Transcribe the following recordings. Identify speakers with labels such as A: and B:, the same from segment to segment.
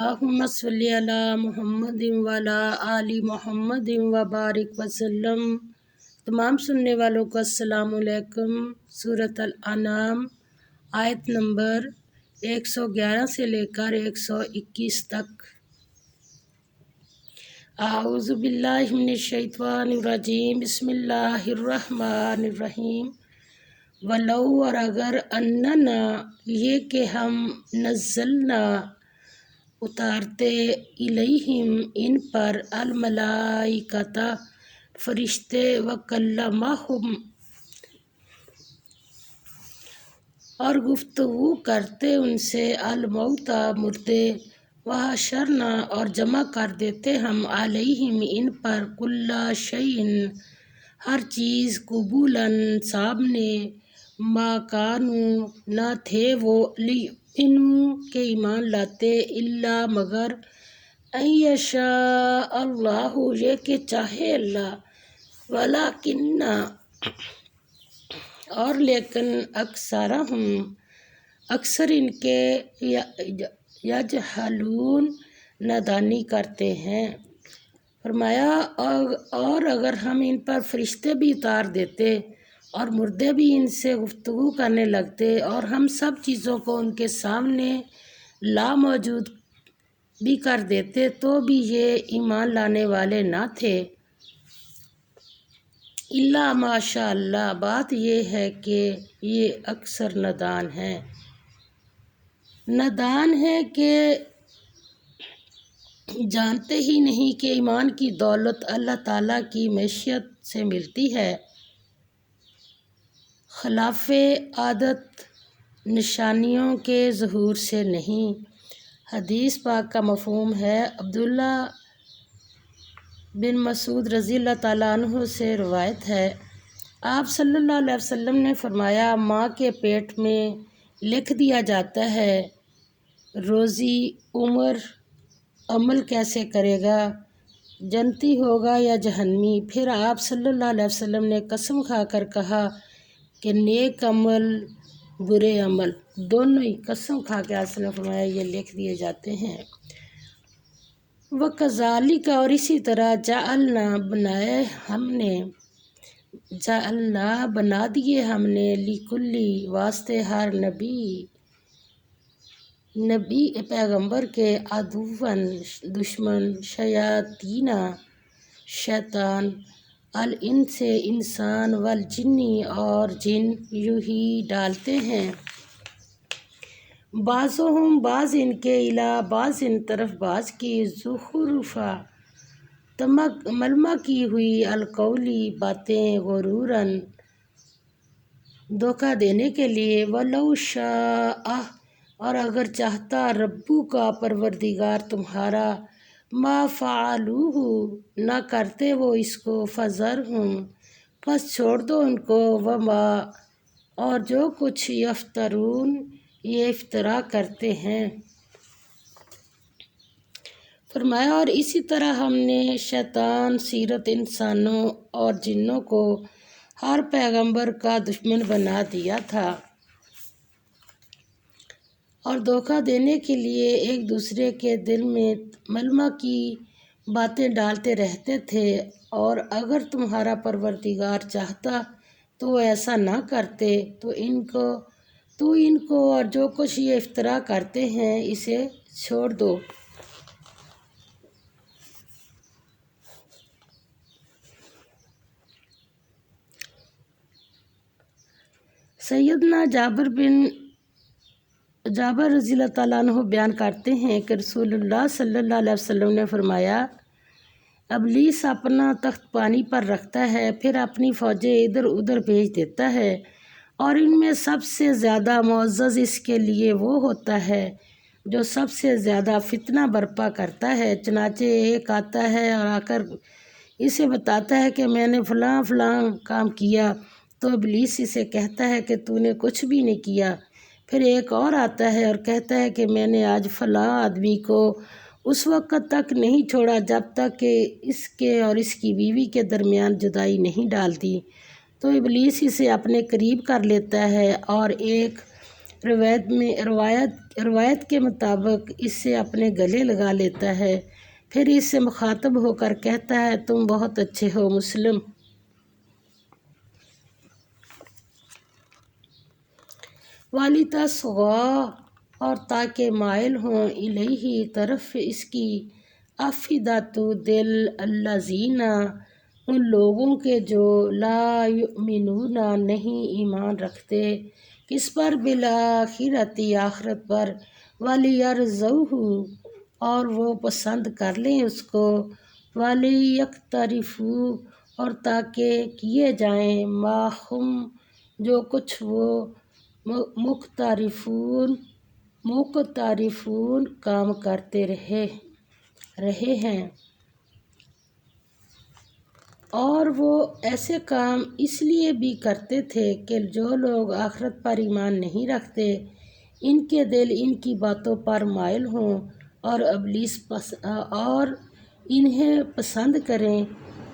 A: اللہم صلی علی محمد وعلی آل محمد وبارک وسلم۔ تمام سننے والوں کو السلام علیکم۔ سورۃ الانعام آیت نمبر 111 سے لے کر 121 تک۔ اعوذ باللہ من الشیطان الرجیم، بسم اللہ الرحمن الرحیم۔ ولو، اور اگر، اننا، یہ کہ ہم، نزلنا، اتارتے، الیہم، ان پر، الملائکۃ، فرشتے، وکلمہم، اور گفتگو کرتے ان سے، الموتیٰ، مردے، وحشرنا، اور جمع کر دیتے ہم، علیہم، ان پر، کل شیء، ہر چیز، قبولاً، سامنے، ما کانوا، نہ تھے وہ، لیؤمنوا، کہ ایمان لاتے، الا، مگر، ان یشاء اللہ، یہ کہ چاہے اللہ، ولکن، اور لیکن، اکثرہم، اکثر ان کے، یجہلون، نادانی کرتے ہیں۔ فرمایا اور اگر ہم ان پر فرشتے بھی اتار دیتے اور مردے بھی ان سے گفتگو کرنے لگتے اور ہم سب چیزوں کو ان کے سامنے لا موجود بھی کر دیتے تو بھی یہ ایمان لانے والے نہ تھے، الا ماشاء اللہ، بات یہ ہے کہ یہ اکثر نادان ہیں۔ نادان ہے کہ جانتے ہی نہیں کہ ایمان کی دولت اللہ تعالیٰ کی معیشت سے ملتی ہے، خلاف عادت نشانیوں کے ظہور سے نہیں۔ حدیث پاک کا مفہوم ہے۔ عبداللہ بن مسعود رضی اللہ تعالیٰ عنہ سے روایت ہے، آپ صلی اللہ علیہ وسلم نے فرمایا، ماں کے پیٹ میں لکھ دیا جاتا ہے، روزی عمر، عمل کیسے کرے گا، جنتی ہوگا یا جہنمی۔ پھر آپ صلی اللہ علیہ وسلم نے قسم کھا کر کہا کہ نیک عمل، برے عمل، دونوں ہی قسم کھا کے آپ نے فرمایا یہ لکھ دیے جاتے ہیں۔ وَكَذَلِكَ، اور اسی طرح، جعلنا، بنا دیے ہم نے، لِكُلِّ، واسطے ہر نبی پیغمبر کے، عدوًا، دشمن، شیاطین، شیطان، الانس، انسان، والجن، اور جن، یوحی، ڈالتے ہیں، بعضهم، بعض ان کے، الی بعض، ان طرف بعض کی، زخرف، ملمع کی ہوئی، القول، باتیں، غروراً، دھوکہ دینے کے لیے، ولو شاء، اور اگر چاہتا، ربک، پروردگار تمہارا، ما فعلوہ، نہ کرتے وہ اس کو، فذرہم، پس چھوڑ دو ان کو، وما، اور جو کچھ، یفترون، یہ افطرا کرتے ہیں۔ فرمایا اور اسی طرح ہم نے شیطان صورت انسانوں اور جنوں کو ہر پیغمبر کا دشمن بنا دیا تھا اور دھوکہ دینے کے لیے ایک دوسرے کے دل میں ملمع کی باتیں ڈالتے رہتے تھے، اور اگر تمہارا پروردگار چاہتا تو وہ ایسا نہ کرتے، تو ان کو اور جو کچھ یہ افطرا کرتے ہیں اسے چھوڑ دو۔ سیدنا جابر رضی اللہ تعالیٰ عنہ بیان کرتے ہیں کہ رسول اللہ صلی اللہ علیہ وسلم نے فرمایا، ابلیس اپنا تخت پانی پر رکھتا ہے، پھر اپنی فوجیں ادھر ادھر بھیج دیتا ہے، اور ان میں سب سے زیادہ معزز اس کے لیے وہ ہوتا ہے جو سب سے زیادہ فتنہ برپا کرتا ہے۔ چنانچہ ایک آتا ہے اور آ کر اسے بتاتا ہے کہ میں نے فلاں فلاں کام کیا، تو ابلیس اسے کہتا ہے کہ تو نے کچھ بھی نہیں کیا۔ پھر ایک اور آتا ہے اور کہتا ہے کہ میں نے آج فلاں آدمی کو اس وقت تک نہیں چھوڑا جب تک کہ اس کے اور اس کی بیوی کے درمیان جدائی نہیں ڈال دی، تو ابلیس اسے اپنے قریب کر لیتا ہے اور ایک روایت کے مطابق اسے اپنے گلے لگا لیتا ہے، پھر اس سے مخاطب ہو کر کہتا ہے تم بہت اچھے ہو۔ مسلم۔ والی تصغا، اور تاکہ مائل ہوں الیہ طرف اس کی، افئدۃ دل، الذین ان لوگوں کے جو لا یؤمنون نہیں ایمان رکھتے، کس پر؟ بالآخرۃ آخرت پر، ولیرضوہ اور وہ پسند کر لیں اس کو، ولیقترفوا اور تاکہ کیے جائیں، ما ہم جو کچھ وہ مقترفون کام کرتے رہے ہیں۔ اور وہ ایسے کام اس لیے بھی کرتے تھے کہ جو لوگ آخرت پر ایمان نہیں رکھتے ان کے دل ان کی باتوں پر مائل ہوں اور انہیں پسند کریں،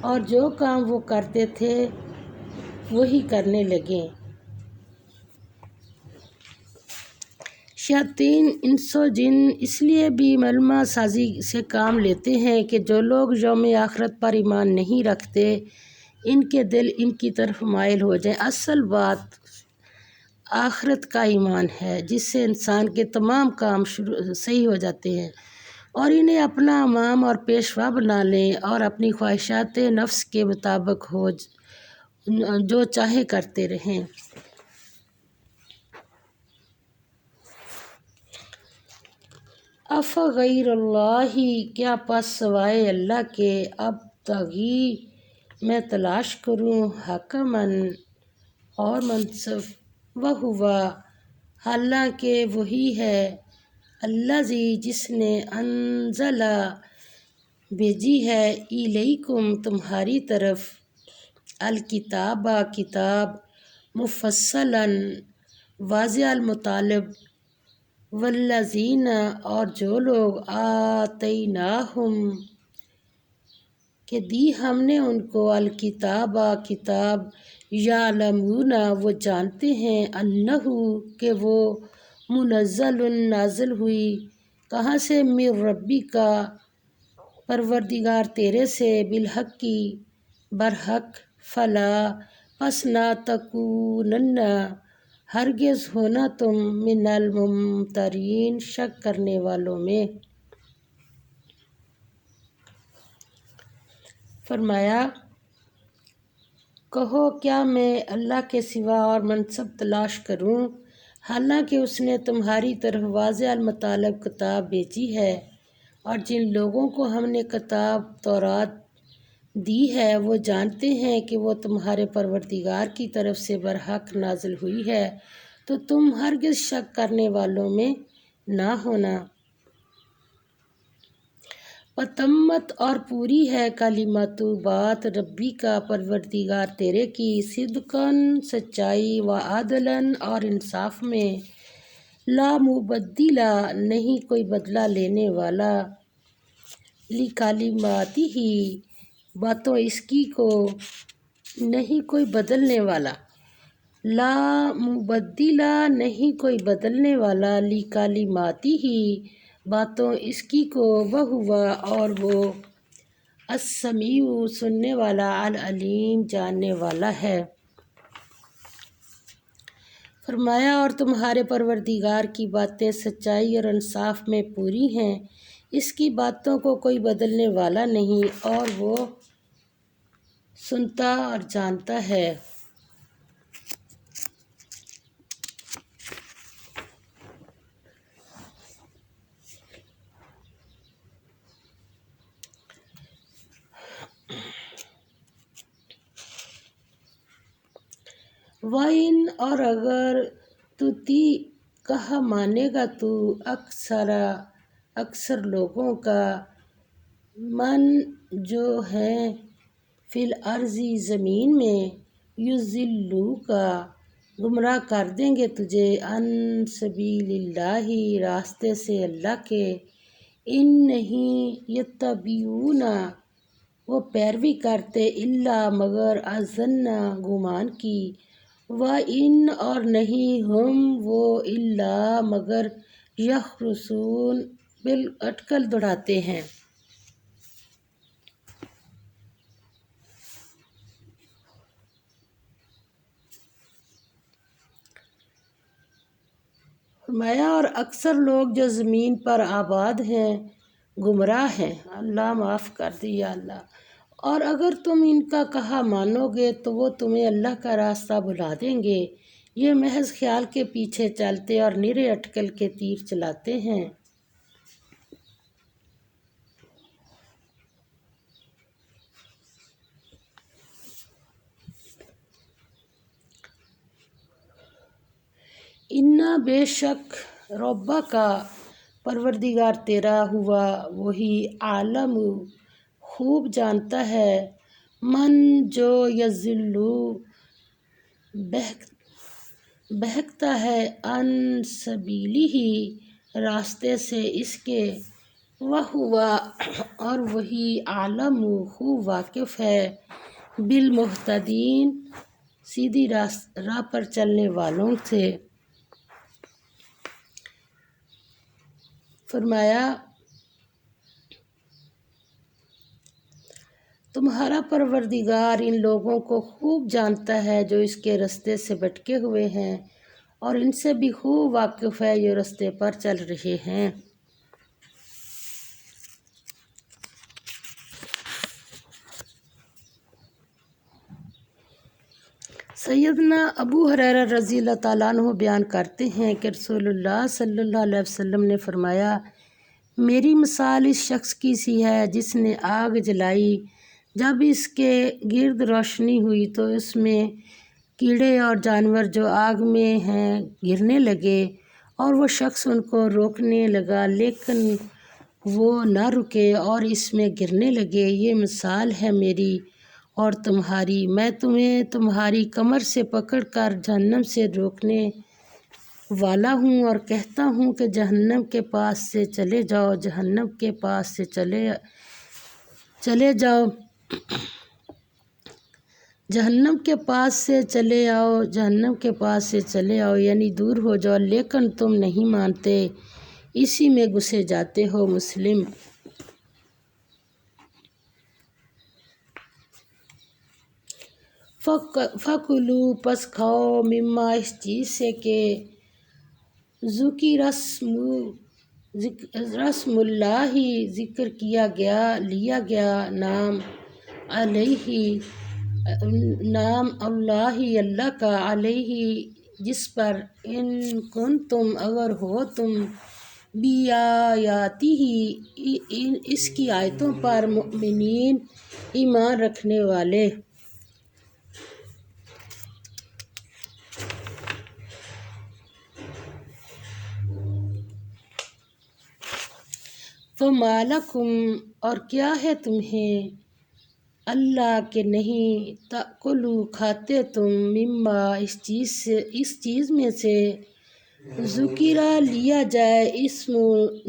A: اور جو کام وہ کرتے تھے وہی کرنے لگیں۔ شیاطین انس و جن اس لیے بھی ملمہ سازی سے کام لیتے ہیں کہ جو لوگ یوم آخرت پر ایمان نہیں رکھتے ان کے دل ان کی طرف مائل ہو جائیں۔ اصل بات آخرت کا ایمان ہے جس سے انسان کے تمام کام صحیح ہو جاتے ہیں، اور انہیں اپنا امام اور پیشوا بنا لیں اور اپنی خواہشات نفس کے مطابق جو چاہے کرتے رہیں۔ افغیر اللہ، کیا پس سوائے اللہ کے، ابتغی میں تلاش کروں، حکماً اور منصف، وہو حالانکہ وہی ہے، الذی جس نے انزل بھیجی ہے، الیکم تمہاری طرف، الکتاب کتاب، مفصلاً واضح المطالب، والذین اور جو لوگ آتیناہم کہ دی ہم نے ان کو، الکتاب کتاب، یعلمون وہ جانتے ہیں، انہ کہ وہ منزل نازل ہوئی، کہاں سے؟ من ربک پروردگار تیرے سے، بالحق برحق، فلا پس نہ تکونن ہرگز ہونا تم، من الممترین شک کرنے والوں میں۔ فرمایا کہو کیا میں اللہ کے سوا اور منصب تلاش کروں، حالانکہ اس نے تمہاری طرف واضح المطالب کتاب بھیجی ہے، اور جن لوگوں کو ہم نے کتاب تورات دی ہے وہ جانتے ہیں کہ وہ تمہارے پروردگار کی طرف سے برحق نازل ہوئی ہے، تو تم ہرگز شک کرنے والوں میں نہ ہونا۔ وتمت اور پوری ہے، کلمۃ بات، ربی کا پروردگار تیرے کی، صدقاً سچائی، وعدلاً اور انصاف میں، لا مبدل نہیں کوئی بدلہ لینے والا، لکلماتہ باتوں اس کی کو، نہیں کوئی بدلنے والا، لا مبدل نہیں کوئی بدلنے والا، لکلماتہ باتوں اس کی کو، وہو اور وہ، السمیع سننے والا، العلیم جاننے والا ہے۔ فرمایا اور تمہارے پروردگار کی باتیں سچائی اور انصاف میں پوری ہیں، اس کی باتوں کو کوئی بدلنے والا نہیں، اور وہ سنتا اور جانتا ہے۔ وَإِنْ اور اگر تُطِیع کہا مانے گا تو، اکثر لوگوں کا، من جو ہیں، فی الارض زمین میں، یضلوک گمراہ کر دیں گے تجھے، عن سبیل اللہ راستے سے اللہ کے، ان نہیں، یتبعون وہ پیروی کرتے، الا مگر، الظن گمان کی، وَإِن اور نہیں ہم وہ الا مگر یخرسون اٹکل دوڑاتے ہیں۔ فرمایا اور اکثر لوگ جو زمین پر آباد ہیں گمراہ ہیں۔ اللہ معاف کر دے یا اللہ۔ اور اگر تم ان کا کہا مانو گے تو وہ تمہیں اللہ کا راستہ بھلا دیں گے۔ یہ محض خیال کے پیچھے چلتے اور نرے اٹکل کے تیر چلاتے ہیں۔ انا بے شک ربا کا پروردگار تیرا ہوا وہی عالم خوب جانتا ہے من جو یضلو بہکتا ہے ان سبیلہ راستے سے اس کے وہوا اور وہی عالم خوب واقف ہے بالمہتدین سیدھی راہ پر چلنے والوں سے۔ فرمایا تمہارا پروردگار ان لوگوں کو خوب جانتا ہے جو اس کے رستے سے بھٹکے ہوئے ہیں اور ان سے بھی خوب واقف ہے جو رستے پر چل رہے ہیں۔ سیدنا ابو ہریرہ رضی اللہ تعالیٰ عنہ بیان کرتے ہیں کہ رسول اللہ صلی اللہ علیہ وسلم نے فرمایا میری مثال اس شخص کی سی ہے جس نے آگ جلائی، جب اس کے گرد روشنی ہوئی تو اس میں کیڑے اور جانور جو آگ میں ہیں گرنے لگے اور وہ شخص ان کو روکنے لگا لیکن وہ نہ رکے اور اس میں گرنے لگے۔ یہ مثال ہے میری اور تمہاری، میں تمہیں تمہاری کمر سے پکڑ کر جہنم سے روکنے والا ہوں اور کہتا ہوں کہ جہنم کے پاس سے چلے جاؤ، جہنم کے پاس سے چلے جاؤ، جہنم کے پاس سے چلے آؤ، جہنم کے پاس سے چلے آؤ یعنی دور ہو جاؤ، لیکن تم نہیں مانتے، اسی میں گھسے جاتے ہو۔ مسلم۔ فَكُلُوا پس کھاؤ مما اس چیز سے کہ ذکر رسم اللہ ذکر کیا گیا لیا گیا نام علیہ نام اللہ کا علیہ جس پر ان کنتم اگر ہو تم بی آیاتہ اس کی آیتوں پر مؤمنین ایمان رکھنے والے۔ فَمَا لَكُمْ اور کیا ہے تمہیں اللہ کہ نہیں تأکلوا کھاتے تم مما اس چیز میں سے ذکر لیا جائے اسم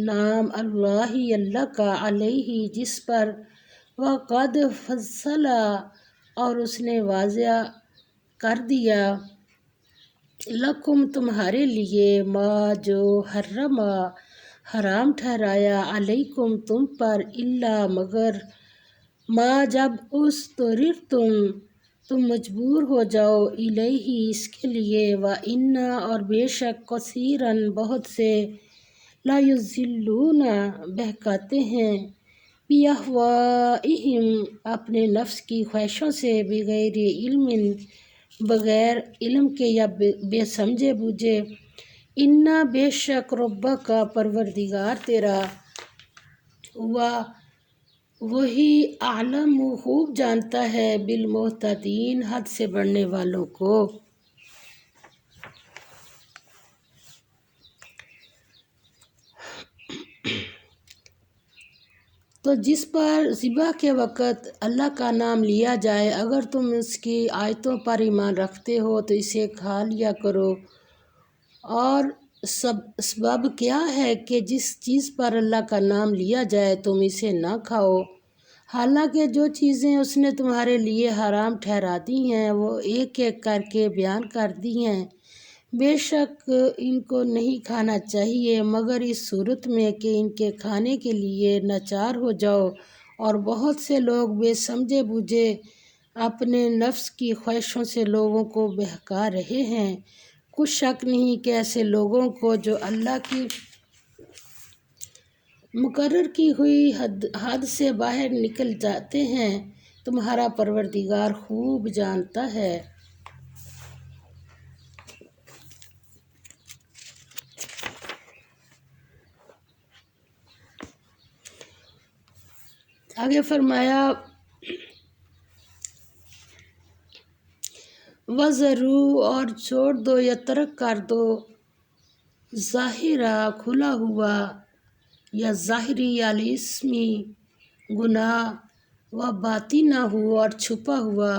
A: نام اللہ کا علیہ جس پر وقد فصل اور اس نے واضح کر دیا لکم تمہارے لیے ما جو حرام ٹھہرایا علیکم تم پر الا مگر ما جب تم مجبور ہو جاؤ الیہ اس کے لیے وَإِنَّ اور بے شک کثیراً بہت سے لا یضلون بہکاتے ہیں بِأَهْوَائِهِمْ اپنے نفس کی خواہشوں سے بغیر علم بغیر علم کے یا بے سمجھے بوجھے اِنَّ بے شک ربک کا پروردگار تیرا ہوا وہی عالم خوب جانتا ہے بالمعتدین حد سے بڑھنے والوں کو۔ تو جس پر ذبح کے وقت اللہ کا نام لیا جائے اگر تم اس کی آیتوں پر ایمان رکھتے ہو تو اسے کھا لیا کرو۔ اور سبب کیا ہے کہ جس چیز پر اللہ کا نام لیا جائے تم اسے نہ کھاؤ حالانکہ جو چیزیں اس نے تمہارے لیے حرام ٹھہرا دی ہیں وہ ایک ایک کر کے بیان کر دی ہیں۔ بے شک ان کو نہیں کھانا چاہیے مگر اس صورت میں کہ ان کے کھانے کے لیے ناچار ہو جاؤ، اور بہت سے لوگ بے سمجھے بوجھے اپنے نفس کی خواہشوں سے لوگوں کو بہکا رہے ہیں۔ کچھ شک نہیں کہ ایسے لوگوں کو جو اللہ کی مقرر کی ہوئی حد سے باہر نکل جاتے ہیں تمہارا پروردگار خوب جانتا ہے۔ آگے فرمایا وَذَرُوا، اور چھوڑ دو یا ترک کر دو، ظاہرہ کھلا ہوا یا ظاہری الاسمی گناہ، و باطنہ اور چھپا ہوا،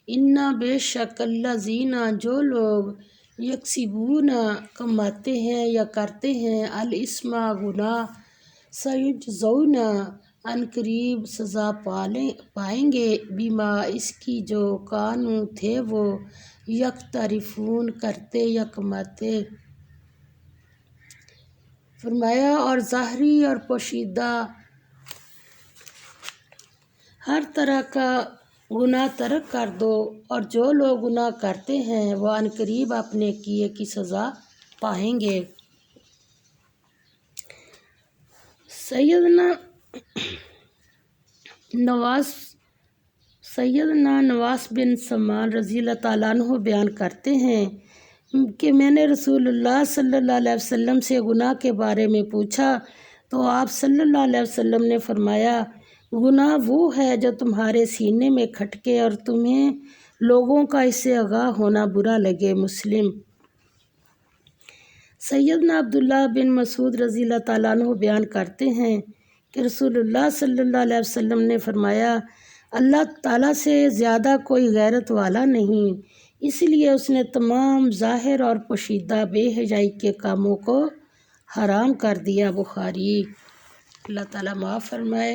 A: انا بے شک الذین جو لوگ یکسبون کماتے ہیں یا کرتے ہیں الاسم گناہ، سیجزون ان قریب سزا پائیں گے، بما اس کی جو کانوا تھے وہ یقترفون کرتے یا کماتے۔ فرمایا اور ظاہری اور پوشیدہ ہر طرح کا گناہ ترک کر دو، اور جو لوگ گناہ کرتے ہیں وہ عنقریب اپنے کیے کی سزا پائیں گے۔ سیدنا نواس بن سمان رضی اللہ تعالیٰ عنہ بیان کرتے ہیں کہ میں نے رسول اللہ صلی اللہ علیہ وسلم سے گناہ کے بارے میں پوچھا تو آپ صلی اللہ علیہ وسلم نے فرمایا، گناہ وہ ہے جو تمہارے سینے میں کھٹکے اور تمہیں لوگوں کا اس سے آگاہ ہونا برا لگے۔ مسلم۔ سیدنا عبداللہ بن مسعود رضی اللہ تعالیٰ عنہ بیان کرتے ہیں کہ رسول اللہ صلی اللہ علیہ وسلم نے فرمایا، اللہ تعالیٰ سے زیادہ کوئی غیرت والا نہیں، اس لیے اس نے تمام ظاہر اور پوشیدہ بے حیائی کے کاموں کو حرام کر دیا۔ بخاری۔ اللہ تعالیٰ معاف فرمائے۔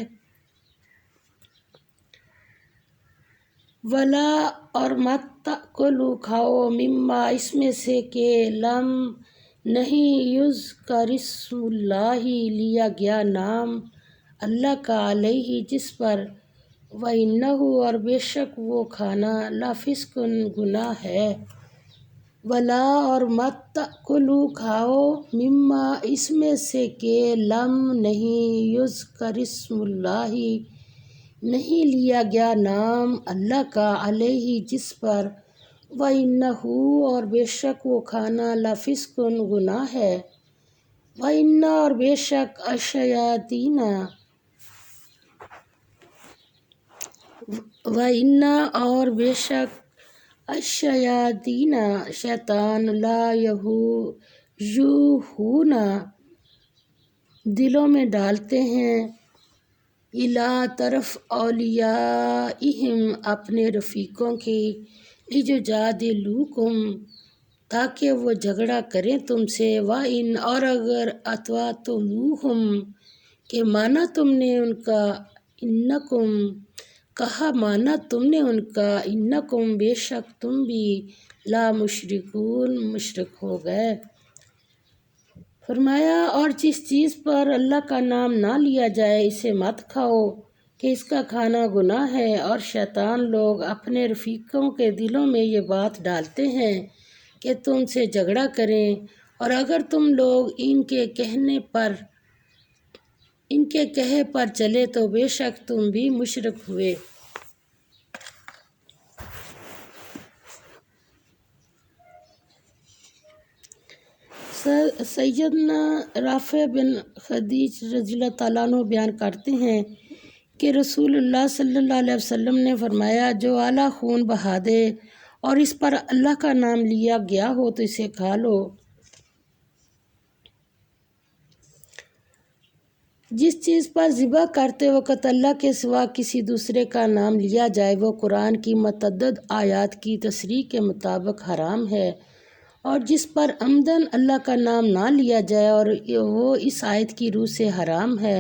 A: ولا، اور مت تأکلوا کھاؤ، مما اس میں سے کہ لم نہیں یذکر اسم اللہ لیا گیا نام اللہ کا علیہ جس پر، وَإِنَّهُ اور بے شک وہ کھانا لفسق گناہ ہے۔ ولا، اور مت تأکلوا کھاؤ، مما اس میں سے کہ لم نہیں یذکر اسم اللہ نہیں لیا گیا نام اللہ کا علیہ جس پر، وَإِنَّهُ اور بے شک وہ کھانا لفسق گناہ ہے۔ وَإِنَّ اور بے شک الشیاطین، وَإِنَّ اور بے شک الشیاطین شیطان، لا یوحون دلوں میں ڈالتے ہیں، الی طرف اولیائہم اپنے رفیقوں کی، لیجادلوکم تاکہ وہ جھگڑا کریں تم سے، وَإِنْ اور اگر اطعتموہم کہ مانا تم نے ان کا، انکم کہا مانا تم نے ان کا، انکم بے شک تم بھی، لا مشرکون مشرک ہو گئے۔ فرمایا اور جس چیز پر اللہ کا نام نہ لیا جائے اسے مت کھاؤ کہ اس کا کھانا گناہ ہے، اور شیطان لوگ اپنے رفیقوں کے دلوں میں یہ بات ڈالتے ہیں کہ تم سے جھگڑا کریں، اور اگر تم لوگ ان کے کہے پر چلے تو بے شک تم بھی مشرک ہوئے۔ سیدنا رافع بن خدیج رضی اللہ تعالیٰ عنہ بیان کرتے ہیں کہ رسول اللہ صلی اللہ علیہ وسلم نے فرمایا، جو اعلیٰ خون بہا دے اور اس پر اللہ کا نام لیا گیا ہو تو اسے کھا لو۔ جس چیز پر ذبح کرتے وقت اللہ کے سوا کسی دوسرے کا نام لیا جائے وہ قرآن کی متعدد آیات کی تصریح کے مطابق حرام ہے، اور جس پر عمداً اللہ کا نام نہ لیا جائے اور وہ اس آیت کی روح سے حرام ہے،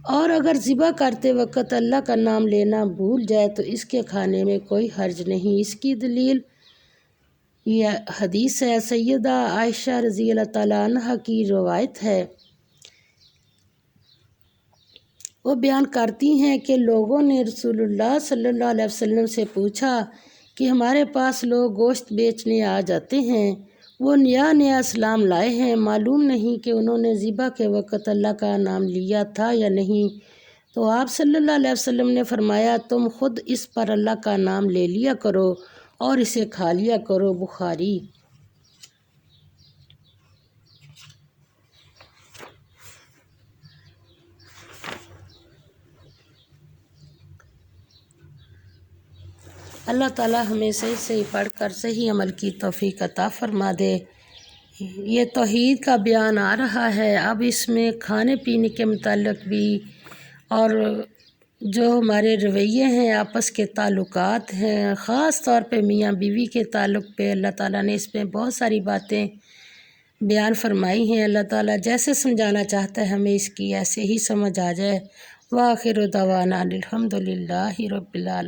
A: اور اگر ذبح کرتے وقت اللہ کا نام لینا بھول جائے تو اس کے کھانے میں کوئی حرج نہیں۔ اس کی دلیل یہ حدیث ہے، سیدہ عائشہ رضی اللہ تعالیٰ عنہ کی روایت ہے۔ وہ بیان کرتی ہیں کہ لوگوں نے رسول اللہ صلی اللہ علیہ وسلم سے پوچھا کہ ہمارے پاس لوگ گوشت بیچنے آ جاتے ہیں، وہ نیا نیا اسلام لائے ہیں، معلوم نہیں کہ انہوں نے ذبح کے وقت اللہ کا نام لیا تھا یا نہیں۔ تو آپ صلی اللہ علیہ وسلم نے فرمایا، تم خود اس پر اللہ کا نام لے لیا کرو اور اسے کھا لیا کرو۔ بخاری۔ اللہ تعالیٰ ہمیں صحیح صحیح پڑھ کر صحیح عمل کی توفیق عطا فرما دے۔ یہ توحید کا بیان آ رہا ہے، اب اس میں کھانے پینے کے متعلق بھی اور جو ہمارے رویے ہیں، آپس کے تعلقات ہیں، خاص طور پہ میاں بیوی کے تعلق پہ اللہ تعالیٰ نے اس میں بہت ساری باتیں بیان فرمائی ہیں۔ اللہ تعالیٰ جیسے سمجھانا چاہتا ہے ہمیں اس کی ایسے ہی سمجھ آ جائے۔ وآخر دعوانا الحمد للہ رب العالمین۔